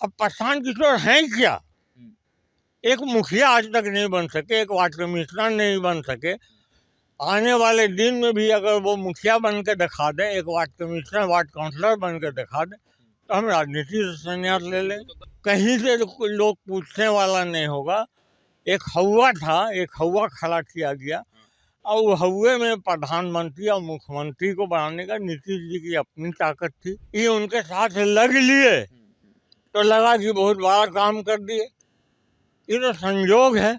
अब प्रशांत किशोर हैं क्या? एक मुखिया आज तक नहीं बन सके, एक वार्ड कमिश्नर नहीं बन सके। आने वाले दिन में भी अगर वो मुखिया बन के दिखा दें, एक वार्ड कमिश्नर, वार्ड काउंसलर बन के दिखा दें, तो हम राजनीति से संन्यास ले लें। कहीं से लोग पूछने वाला नहीं होगा। एक हवा था, एक हवा खड़ा किया गया और वो हवे में प्रधानमंत्री और मुख्यमंत्री को बनाने का नीतीश जी की अपनी ताकत थी। ये उनके साथ लग लिए तो लगा कि बहुत बड़ा काम कर दिए। ये तो संयोग है,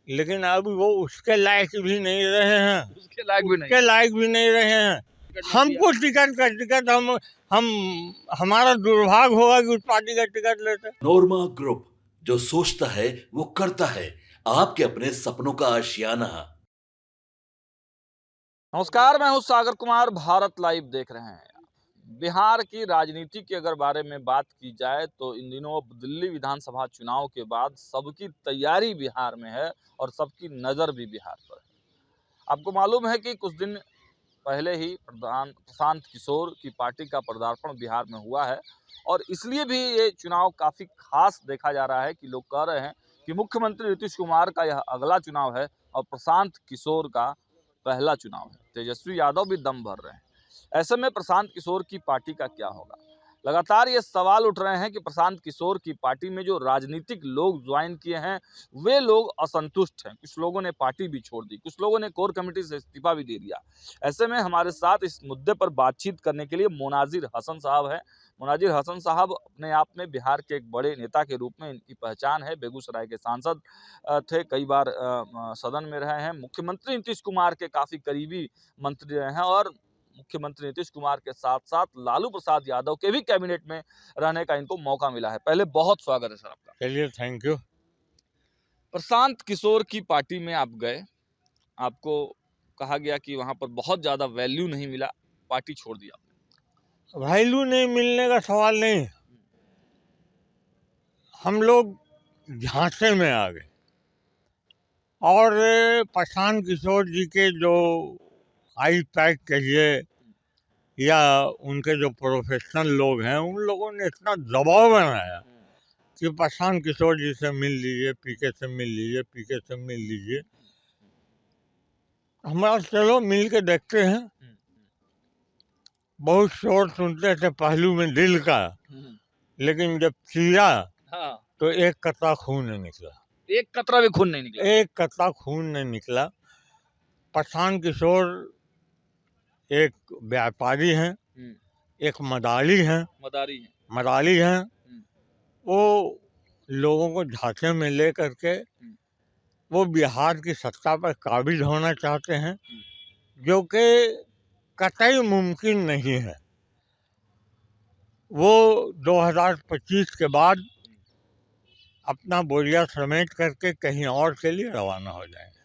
लेकिन अब वो उसके लायक भी नहीं रहे हैं, उसके लायक भी नहीं रहे हैं। हमको टिकट हम हमारा दुर्भाग्य होगा कि उस पार्टी का टिकट लेते। नोरमा ग्रुप, जो सोचता है वो करता है, आपके अपने सपनों का आशियाना। नमस्कार, मैं हूं सागर कुमार। भारत लाइव देख रहे हैं। बिहार की राजनीति के अगर बारे में बात की जाए तो इन दिनों दिल्ली विधानसभा चुनाव के बाद सबकी तैयारी बिहार में है और सबकी नज़र भी बिहार पर है। आपको मालूम है कि कुछ दिन पहले ही प्रशांत किशोर की पार्टी का पदार्पण बिहार में हुआ है और इसलिए भी ये चुनाव काफ़ी खास देखा जा रहा है कि लोग कह रहे हैं कि मुख्यमंत्री नीतीश कुमार का यह अगला चुनाव है और प्रशांत किशोर का पहला चुनाव है। तेजस्वी यादव भी दम भर रहे हैं। ऐसे में प्रशांत किशोर की पार्टी का क्या होगा? लगातार ये सवाल उठ रहे हैं कि प्रशांत किशोर की पार्टी में जो राजनीतिक लोग ज्वाइन किए हैं वे लोग असंतुष्ट हैं। कुछ लोगों ने पार्टी भी छोड़ दी, कुछ लोगों ने कोर कमेटी से इस्तीफा भी दे दिया। ऐसे में हमारे साथ इस मुद्दे पर बातचीत करने के लिए मोनाजिर हसन साहब हैं। मोनाजिर हसन साहब अपने आप में बिहार के एक बड़े नेता के रूप में इनकी पहचान है। बेगूसराय के सांसद थे, कई बार सदन में रहे हैं, मुख्यमंत्री नीतीश कुमार के काफ़ी करीबी मंत्री रहे हैं और मुख्यमंत्री नीतीश कुमार के साथ साथ लालू प्रसाद यादव के भी कैबिनेट में रहने का इनको मौका मिला है। पहले बहुत स्वागत है सर आपका। चलिए, थैंक यू। प्रशांत किशोर की पार्टी में आप गए, आपको कहा गया कि वहां पर बहुत ज्यादा वैल्यू नहीं मिला, पार्टी छोड़ दी आपने। वैल्यू नहीं मिलने का सवाल नहीं, हम लोग झांसे में आ गए और प्रशांत किशोर जी के जो आई पैक कहिए या उनके जो प्रोफेशनल लोग हैं, उन लोगों ने इतना दबाव बनाया कि प्रशांत किशोर जी से मिल लीजिए, पीके से मिल लीजिए, पीके से मिल लीजिए। हमारा चलो मिल के देखते हैं। बहुत शोर सुनते थे पहलू में दिल का, लेकिन जब चीरा तो एक कतरा खून नहीं निकला। एक कतरा भी खून नहीं निकला। एक कतरा खून नहीं निकला। प्रशांत किशोर एक व्यापारी हैं, एक मदारी हैं। वो लोगों को झांसे में ले करके वो बिहार की सत्ता पर काबिज होना चाहते हैं, जो कि कतई मुमकिन नहीं है। वो 2025 के बाद अपना बोरिया समेट करके कहीं और के लिए रवाना हो जाएंगे,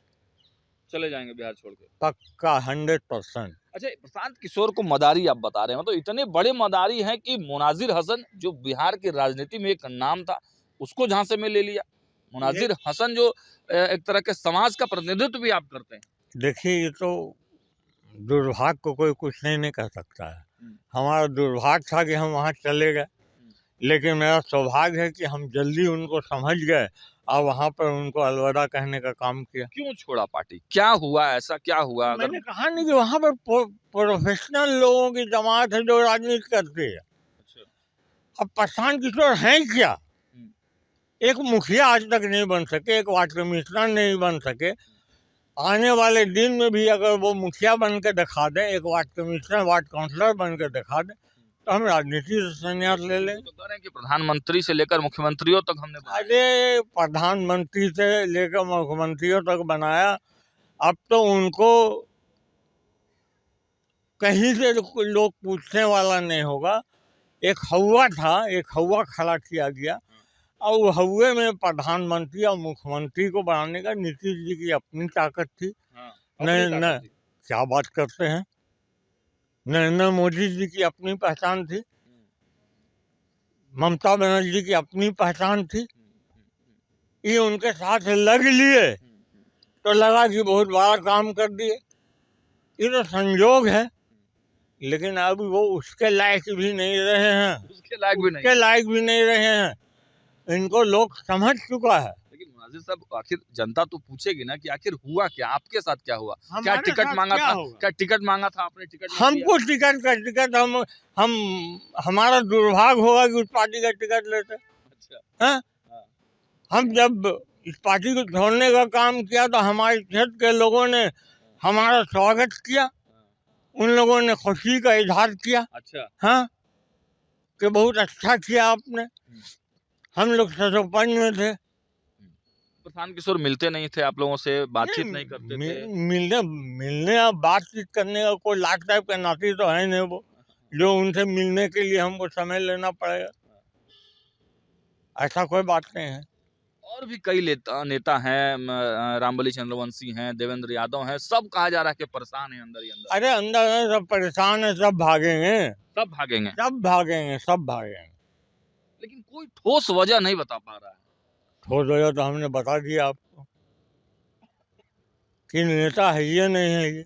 चले जाएंगे बिहार छोड़ के, पक्का 100%। अच्छा, प्रशांत किशोर को मदारी आप बता रहे हैं, मतलब इतने बड़े मदारी हैं कि मोनाजिर हसन जो बिहार की राजनीति में एक नाम था उसको झांसे में ले लिया। मोनाजिर हसन जो एक तरह के समाज का प्रतिनिधित्व भी आप करते हैं। देखिए, ये तो दुर्भाग्य को कोई कुछ नहीं कर सकता है। हमारा दुर्भाग्य था कि हम वहाँ चले गए, लेकिन मेरा सौभाग्य है कि हम जल्दी उनको समझ गए और वहाँ पर उनको अलविदा कहने का काम किया। क्यों छोड़ा पार्टी? क्या हुआ? ऐसा क्या हुआ? मैंने कहा नहीं कि वहाँ पर प्रोफेशनल लोगों की जमात है जो राजनीति करती है। अब प्रशांत किशोर हैं क्या? एक मुखिया आज तक नहीं बन सके, एक वार्ड कमिश्नर नहीं बन सके। आने वाले दिन में भी अगर वो मुखिया बन के दिखा दें, एक वार्ड कमिश्नर, वार्ड काउंसलर बन के दिखा दें, तो हम राजनीति से संन्यास ले लें। तो कह रहे हैं कि प्रधानमंत्री से लेकर मुख्यमंत्रियों तक हमने, अरे प्रधानमंत्री से लेकर मुख्यमंत्रियों तक बनाया। अब तो उनको कहीं से लोग पूछने वाला नहीं होगा। एक हवा था, एक हवा खड़ा किया गया और वो हवे में प्रधानमंत्री और मुख्यमंत्री को बनाने का नीतीश जी की अपनी ताकत थी। नहीं, क्या बात करते हैं। नरेंद्र मोदी जी की अपनी पहचान थी, ममता बनर्जी की अपनी पहचान थी। ये उनके साथ लग लिए तो लगा कि बहुत बड़ा काम कर दिए। ये तो संयोग है, लेकिन अब वो उसके लायक भी नहीं रहे हैं, उसके लायक भी नहीं। उसके लायक भी नहीं रहे हैं। इनको लोग समझ चुका है। लेकिन मुनाजिर साहब, आखिर जनता तो पूछेगी ना कि आखिर हुआ क्या, आपके साथ क्या हुआ? क्या हमारे टिकट साथ मांगा क्या था? होगा? क्या टिकट मांगा था आपने? टिकट नहीं दिया? हमको टिकट का टिकट हम हमारा दुर्भाग्य होगा कि उस पार्टी का टिकट लेते। अच्छा। हैं? हाँ। हम जब इस पार्टी को छोड़ने का काम किया तो हमारे क्षेत्र के लोगों ने हमारा स्वागत किया, उन लोगों ने खुशी का इजहार किया। अच्छा। हाँ, कि बहुत अच्छा किया आपने। हम लोग सचोपन में थे। प्रशांत किशोर मिलते नहीं थे आप लोगों से, बातचीत नहीं करते थे? मिलने मिलने और बातचीत करने का कोई लाट टाइप का नाती तो है नहीं वो, जो उनसे मिलने के लिए हमको समय लेना पड़ेगा। ऐसा कोई बात नहीं है। और भी कई नेता हैं, रामबली चंद्रवंशी हैं, देवेंद्र यादव हैं, सब कहा जा रहा है कि परेशान है अंदर ही अंदर। अरे अंदर है, सब परेशान है, सब भागेंगे, सब भागेंगे, सब भागेंगे, सब भागेंगे। लेकिन कोई ठोस वजह नहीं बता पा रहा है। ठोस वजह तो हमने बता दिया आपको कि नेता है ये नहीं है, ये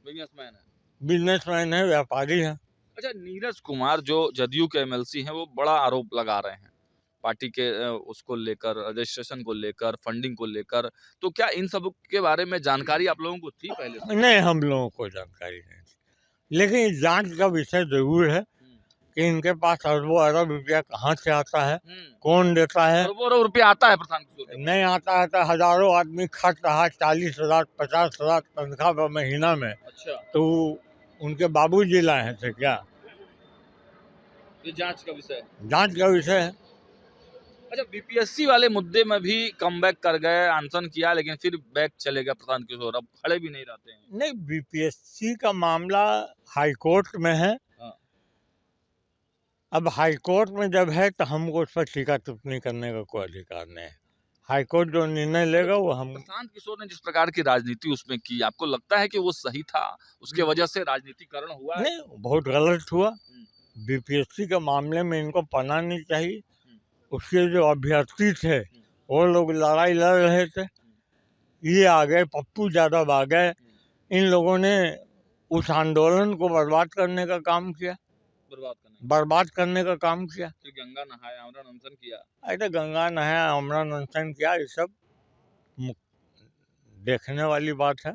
बिजनेसमैन है। बिजनेसमैन है, व्यापारी है। अच्छा, नीरज कुमार जो जदयू के एमएलसी हैं, वो बड़ा आरोप लगा रहे हैं पार्टी के उसको लेकर, रजिस्ट्रेशन को लेकर, फंडिंग को लेकर। तो क्या इन सब के बारे में जानकारी आप लोगों को थी पहले से? नहीं, हम लोगों को जानकारी नहीं थी, लेकिन इस जांच का विषय जरूर है कि इनके पास अरबों अरब रुपया कहाँ से आता है, कौन देता है। अरबों रुपया आता है प्रशांत किशोर के पास? नहीं आता है तो हजारों आदमी खर्च रहा, 40,000 50,000 तनख्वाह पर महीना में। अच्छा, तो उनके बाबूजी लाए हैं थे क्या? ये जांच का विषय है। जांच का विषय है। अच्छा, बीपीएससी वाले मुद्दे में भी कमबैक कर गए, अनशन किया, लेकिन फिर बैक चले गए प्रशांत किशोर, अब खड़े भी नहीं रहते हैं। नहीं, बीपीएससी का मामला हाई कोर्ट में है। हाँ। अब हाई कोर्ट में जब है तो हमको उस पर टीका टिप्पणी करने का कोई अधिकार नहीं है। हाई कोर्ट जो निर्णय लेगा वो हम। प्रशांत किशोर ने जिस प्रकार की राजनीति उसमें की, आपको लगता है कि वो सही था? उसके वजह से राजनीतिकरण हुआ है? नहीं, बहुत गलत हुआ। बीपीएससी के मामले में इनको पढ़ना नहीं चाहिए। उसके जो अभ्यर्थी थे वो लोग लड़ाई लड़ रहे थे, ये आ गए, पप्पू यादव आ गए, इन लोगों ने उस आंदोलन को बर्बाद करने का काम किया, बर्बाद करने का काम किया। फिर गंगा नहाया, आमरण अनशन किया। ऐसे गंगा नहाया, आमरण अनशन किया, ये सब देखने वाली बात है,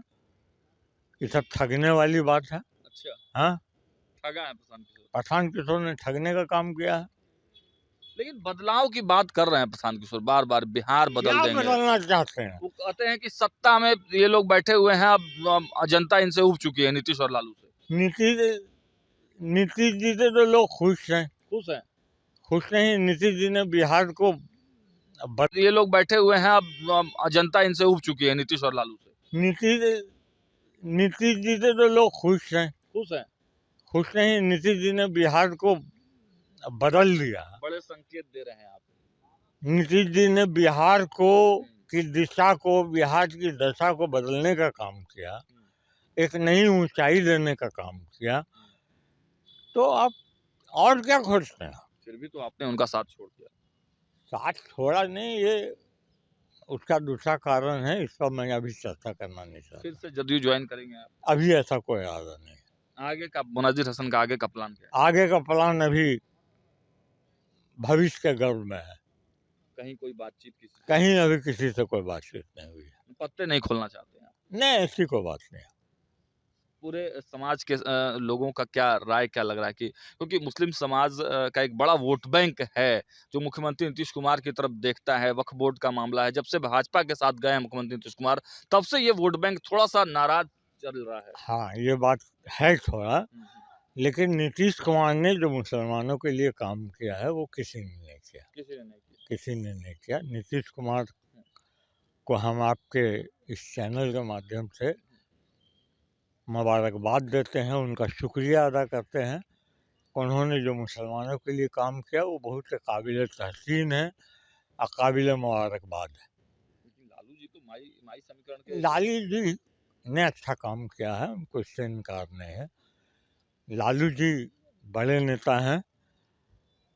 ये सब ठगने वाली बात है। अच्छा। हाँ, ठगा है प्रशांत किशोर। प्रशांत किशोर ने ठगने का काम किया है। लेकिन बदलाव की बात कर रहे हैं प्रशांत किशोर, बार बार बिहार बदल क्या देंगे। बदलना चाहते हैं? वो कहते हैं कि सत्ता में ये लोग बैठे हुए हैं, अब जनता इनसे उब चुकी है, नीतीश और लालू से। नीतीश जी से तो लोग खुश हैं। खुश हैं? खुश नहीं, नीतीश जी ने बिहार को ये लोग बैठे हुए हैं, अब जनता इनसे उब चुकी है, नीतीश और लालू से। नीतीश जी से तो लोग खुश हैं। खुश हैं? खुश नहीं, नीतीश जी ने बिहार को बदल दिया। बड़े संकेत दे रहे हैं आप। नीतीश जी ने बिहार को की दिशा को, बिहार की दशा को बदलने का काम किया, एक नई ऊंचाई देने का काम किया। तो आप और क्या खोजते हैं? फिर भी तो आपने उनका साथ छोड़ दिया। साथ छोड़ा नहीं, ये उसका दूसरा कारण है, इस पर मैं अभी चर्चा करना नहीं चाहता। फिर से जदयू ज्वाइन करेंगे आप? अभी ऐसा कोई इरादा नहीं। आगे का मुनाजिर हसन का आगे का प्लान क्या है? आगे का प्लान अभी भविष्य के गर्भ में है। कहीं कोई बातचीत किसी कहीं अभी किसी से कोई बातचीत नहीं हुई है। पत्ते नहीं खोलना चाहते हैं? नहीं, ऐसी कोई बात नहीं। पूरे समाज के लोगों का क्या राय, क्या लग रहा है कि क्योंकि मुस्लिम समाज का एक बड़ा वोट बैंक है जो मुख्यमंत्री नीतीश कुमार की तरफ देखता है। वक्फ बोर्ड का मामला है, जब से भाजपा के साथ गए हैं मुख्यमंत्री नीतीश कुमार, तब से ये वोट बैंक थोड़ा सा नाराज चल रहा है। हाँ, ये बात है थोड़ा, लेकिन नीतीश कुमार ने जो मुसलमानों के लिए काम किया है वो किसी ने नहीं किया। किसी ने नहीं किया। नीतीश कुमार को हम आपके इस चैनल के माध्यम से मुबारकबाद देते हैं, उनका शुक्रिया अदा करते हैं। उन्होंने जो मुसलमानों के लिए काम किया वो बहुत काबिल तहसीन है और काबिल मुबारकबाद है। लालू जी तो माई समीकरण के लालू जी ने अच्छा काम किया है, उनको इससे इनकार नहीं है। लालू जी बड़े नेता हैं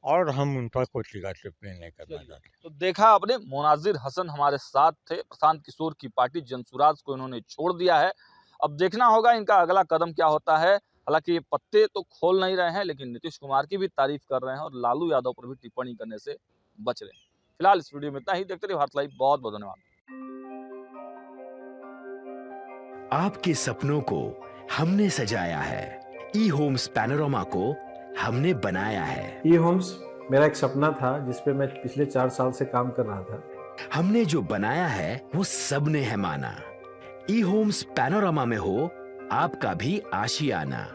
और हम उन पर कोई टीका टिप्पणी नहीं करना चाहते। तो देखा आपने, मुनाजिर हसन हमारे साथ थे। प्रशांत किशोर की पार्टी जनसुराज को इन्होंने छोड़ दिया है। अब देखना होगा इनका अगला कदम क्या होता है। हालांकि ये पत्ते तो खोल नहीं रहे हैं, लेकिन नीतीश कुमार की भी तारीफ कर रहे हैं और लालू यादव पर भी टिप्पणी करने से बच रहे हैं। फिलहाल इस वीडियो में इतना ही। देखते रहिए भारत लाइव। बहुत बहुत धन्यवाद। आपके सपनों को हमने सजाया है, ई होम्स पैनोरमा को हमने बनाया है। ई होम्स मेरा एक सपना था जिसपे मैं पिछले 4 साल से काम कर रहा था। हमने जो बनाया है वो सबने है माना। ई होम्स पैनोरमा में हो आपका भी आशियाना।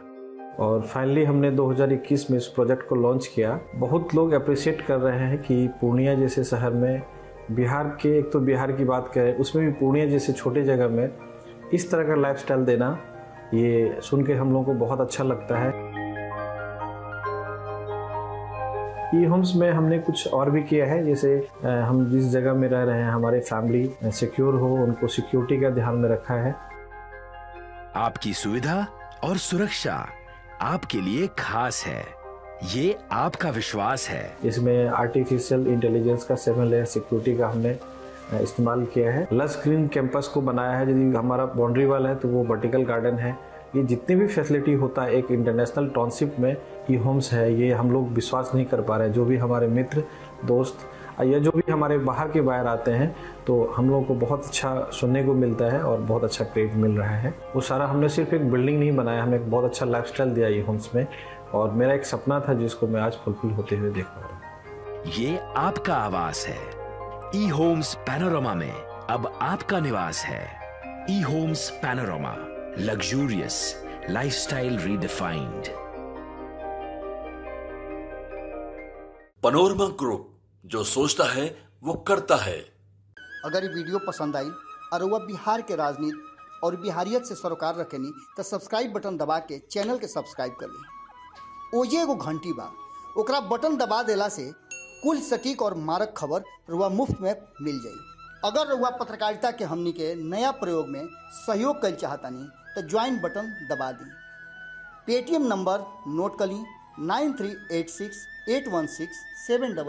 और फाइनली हमने 2021 में इस प्रोजेक्ट को लॉन्च किया। बहुत लोग अप्रिशिएट कर रहे हैं कि पूर्णिया जैसे शहर में, बिहार के, एक तो बिहार की बात करें उसमें भी पूर्णिया जैसे छोटे जगह में इस तरह का लाइफस्टाइल देना, ये सुन के हम लोगों को बहुत अच्छा लगता है। ई होम्स में हमने कुछ और भी किया है, जैसे हम जिस जगह में रह रहे हैं हमारे फैमिली सिक्योर हो, उनको सिक्योरिटी का ध्यान में रखा है। आपकी सुविधा और सुरक्षा आपके लिए खास है, ये आपका विश्वास है। इसमें आर्टिफिशियल इंटेलिजेंस का 7 लेयर सिक्योरिटी का हमने इस्तेमाल किया है। लस ग्रीन कैंपस को बनाया है। यदि हमारा बाउंड्री वाल है तो वो वर्टिकल गार्डन है। ये जितनी भी फैसिलिटी होता है एक इंटरनेशनल टाउनशिप में ई होम्स है, ये हम लोग विश्वास नहीं कर पा रहे हैं। जो भी हमारे मित्र दोस्त या जो भी हमारे बाहर के बाहर आते हैं तो हम लोगों को बहुत अच्छा सुनने को मिलता है और बहुत अच्छा क्रेडिट मिल रहा है। वो सारा हमने सिर्फ एक बिल्डिंग नहीं बनाया, हमने एक बहुत अच्छा लाइफस्टाइल दिया ई होम्स में, और मेरा एक सपना था जिसको मैं आज फुलफिल होते हुए देख पा रहा हूँ। ये आपका आवास है। ई होम्स पैनोरमा में अब आपका निवास है। E homes Panorama, luxurious lifestyle redefined. Panorama group, जो सोचता है वो करता है। अगर ये वीडियो पसंद आई और वह बिहार के राजनीति और बिहारियत से सरोकार रखेनी तो सब्सक्राइब बटन दबा के चैनल के सब्सक्राइब कर ली। ओजे एगो घंटी बा, ओकरा बटन दबा देला से कुल सटीक और मारक खबर रुआ मुफ्त में मिल जाई। अगर रुआ पत्रकारिता के हमनी के नया प्रयोग में सहयोग कर चाहतानी तो ज्वाइन बटन दबा दी। पेटीएम नंबर नोट कर ली 93868167